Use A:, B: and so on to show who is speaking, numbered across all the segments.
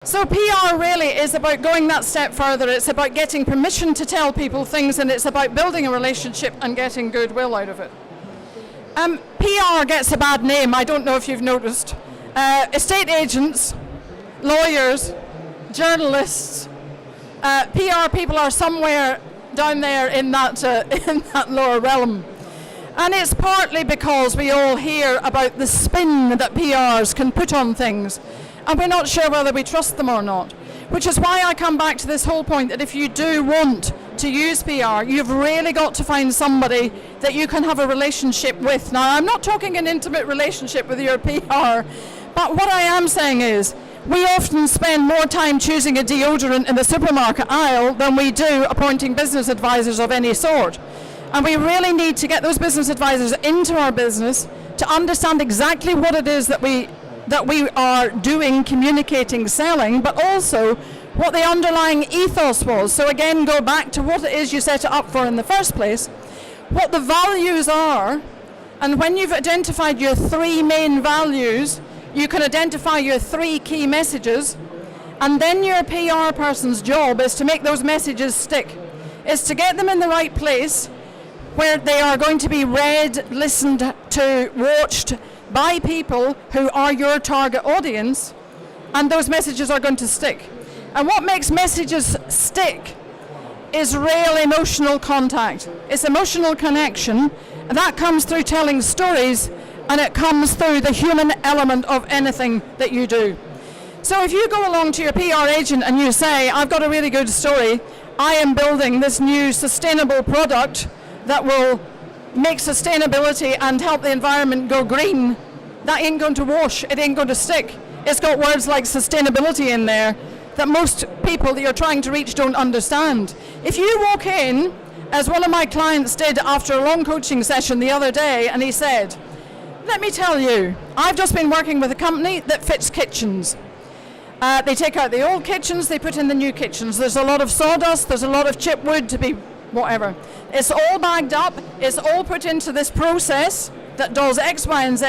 A: So PR really is about going that step further. It's about getting permission to tell people things, and it's about building a relationship and getting goodwill out of it. PR gets a bad name, I don't know if you've noticed. Estate agents, lawyers, journalists, PR people are somewhere down there in that, in that lower realm. And it's partly because we all hear about the spin that PRs can put on things, and we're not sure whether we trust them or not. Which is why I come back to this whole point that if you do want to use PR, you've really got to find somebody that you can have a relationship with. Now, I'm not talking an intimate relationship with your PR, but what I am saying is, we often spend more time choosing a deodorant in the supermarket aisle than we do appointing business advisors of any sort. And we really need to get those business advisors into our business to understand exactly what it is that we are doing, communicating, selling, but also what the underlying ethos was. So again, go back to what it is you set it up for in the first place, what the values are, and when you've identified your 3 main values, you can identify your 3 key messages, and then your PR person's job is to make those messages stick. Is to get them in the right place where they are going to be read, listened to, watched by people who are your target audience, and those messages are going to stick. And what makes messages stick is real emotional contact. It's emotional connection, and that comes through telling stories, and it comes through the human element of anything that you do. So if you go along to your PR agent and you say, I've got a really good story, I am building this new sustainable product that will make sustainability and help the environment go green, that ain't going to wash, it ain't going to stick. It's got words like sustainability in there that most people that you're trying to reach don't understand. If you walk in, as one of my clients did after a long coaching session the other day, and he said, let me tell you, I've just been working with a company that fits kitchens. They take out the old kitchens, they put in the new kitchens. There's a lot of sawdust, there's a lot of chipwood to be whatever. It's all bagged up, it's all put into this process that does X, Y, and Z,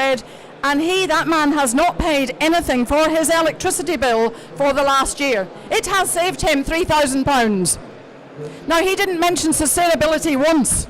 A: and that man has not paid anything for his electricity bill for the last year. It has saved him £3,000. Now, he didn't mention sustainability once.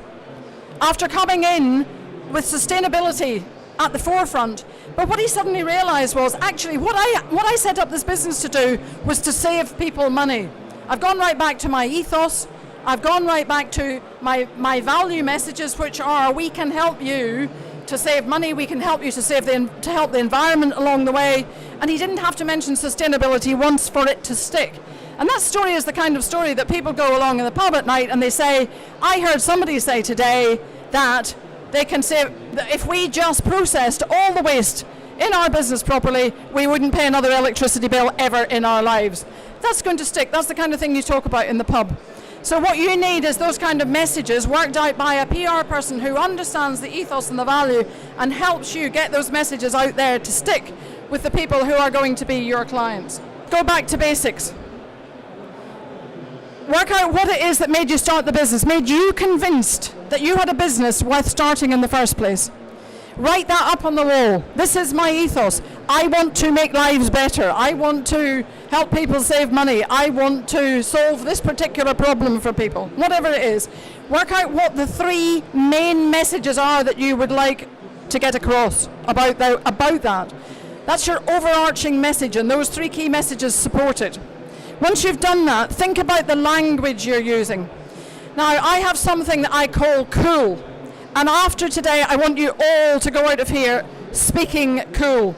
A: After coming in with sustainability at the forefront, but what he suddenly realized was, actually, what I set up this business to do was to save people money. I've gone right back to my ethos. I've gone right back to my value messages, which are, we can help you to save money, we can help you to help the environment along the way. And he didn't have to mention sustainability once for it to stick. And that story is the kind of story that people go along in the pub at night and they say, I heard somebody say today that they can save, if we just processed all the waste in our business properly, we wouldn't pay another electricity bill ever in our lives. That's going to stick. That's the kind of thing you talk about in the pub. So what you need is those kind of messages worked out by a PR person who understands the ethos and the value and helps you get those messages out there to stick with the people who are going to be your clients. Go back to basics. Work out what it is that made you start the business, made you convinced that you had a business worth starting in the first place. Write that up on the wall. This is my ethos. I want to make lives better. I want to help people save money. I want to solve this particular problem for people. Whatever it is. Work out what the 3 main messages are that you would like to get across about that. That's your overarching message, and those 3 key messages support it. Once you've done that, think about the language you're using. Now, I have something that I call cool. And after today, I want you all to go out of here speaking cool.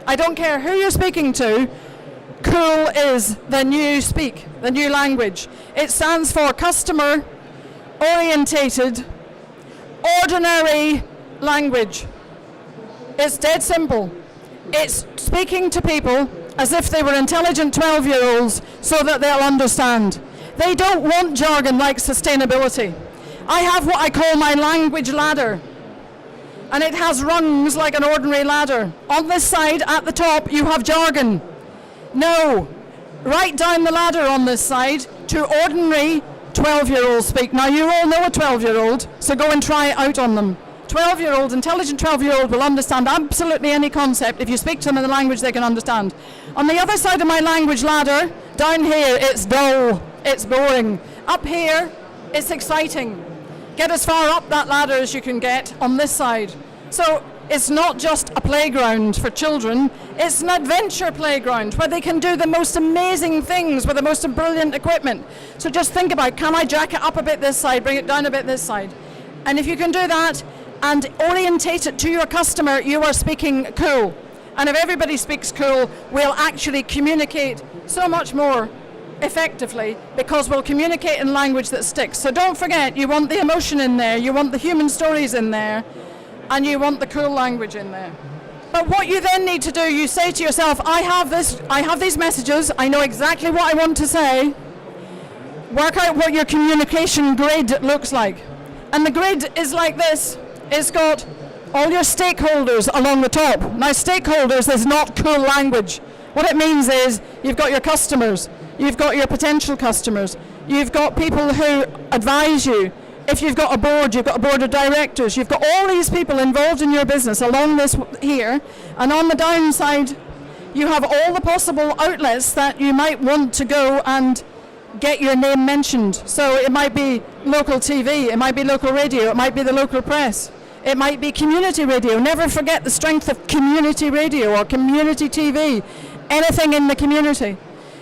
A: I don't care who you're speaking to, cool is the new speak, the new language. It stands for customer orientated, ordinary language. It's dead simple. It's speaking to people as if they were intelligent 12-year-olds so that they'll understand. They don't want jargon like sustainability. I have what I call my language ladder, and it has rungs like an ordinary ladder. On this side, at the top, you have jargon. No, right down the ladder on this side to ordinary 12-year-old speak. Now, you all know a 12-year-old, so go and try it out on them. 12-year-old, intelligent 12-year-old will understand absolutely any concept if you speak to them in the language they can understand. On the other side of my language ladder, down here, it's dull, it's boring. Up here, it's exciting. Get as far up that ladder as you can get on this side. So it's not just a playground for children, it's an adventure playground where they can do the most amazing things with the most brilliant equipment. So just think about, can I jack it up a bit this side, bring it down a bit this side? And if you can do that and orientate it to your customer, you are speaking cool. And if everybody speaks cool, we'll actually communicate so much more effectively because we'll communicate in language that sticks. So don't forget, you want the emotion in there, you want the human stories in there, and you want the cool language in there. But what you then need to do, you say to yourself, I have these messages, I know exactly what I want to say. Work out what your communication grid looks like. And the grid is like this. It's got all your stakeholders along the top. Now, stakeholders is not cool language. What it means is you've got your customers, you've got your potential customers, you've got people who advise you. If you've got a board, you've got a board of directors, you've got all these people involved in your business along this here, and on the downside, you have all the possible outlets that you might want to go and get your name mentioned. So it might be local TV, it might be local radio, it might be the local press, it might be community radio. Never forget the strength of community radio or community TV, anything in the community.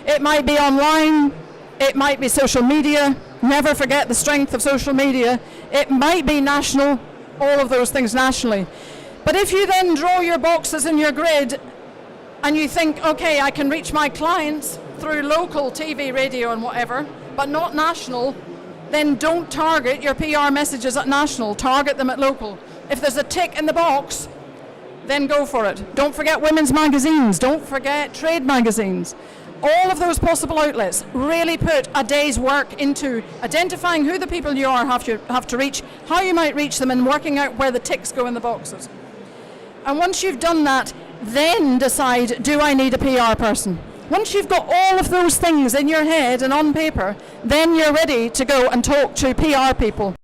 A: It might be online, it might be social media. Never forget the strength of social media. It might be national, all of those things nationally. But if you then draw your boxes in your grid and you think, okay, I can reach my clients through local TV, radio and whatever, but not national, then don't target your PR messages at national, target them at local. If there's a tick in the box, then go for it. Don't forget women's magazines, don't forget trade magazines. All of those possible outlets, really put a day's work into identifying who the people you are have to reach, how you might reach them, and working out where the ticks go in the boxes. And once you've done that, then decide, do I need a PR person? Once you've got all of those things in your head and on paper, then you're ready to go and talk to PR people.